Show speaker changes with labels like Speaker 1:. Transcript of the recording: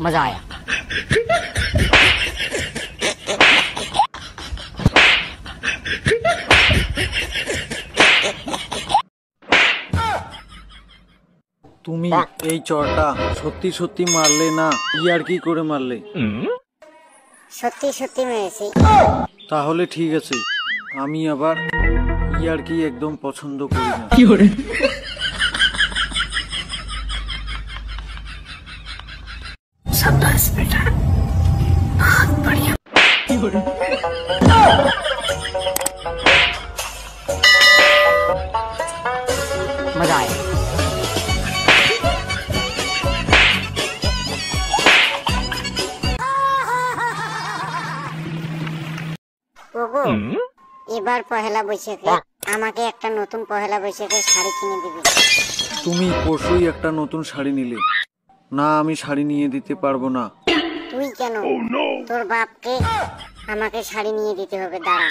Speaker 1: मजा आया।
Speaker 2: তুমি এই চড়টা সত্যি সত্যি মারলে না ইয়ার কি করে মারলে?
Speaker 3: সত্যি সত্যি মেরেছি।
Speaker 2: তাহলে ঠিক আছে, আমি আবার ইয়ার কি একদম পছন্দ করি না।
Speaker 1: शाबाश बेटा, बहुत बढ़िया। मजा आया।
Speaker 3: ওগো, এবার পহেলা বৈশাখে আমাকে একটা নতুন পহেলা বৈশাখের শাড়ি কিনে দিবি।
Speaker 2: তুমি পরশুই একটা নতুন শাড়ি নিলে না, আমি শাড়ি নিয়ে দিতে পারবো না।
Speaker 3: তুই কেন? তোর বাপকে আমাকে শাড়ি নিয়ে দিতে হবে, দাঁড়া।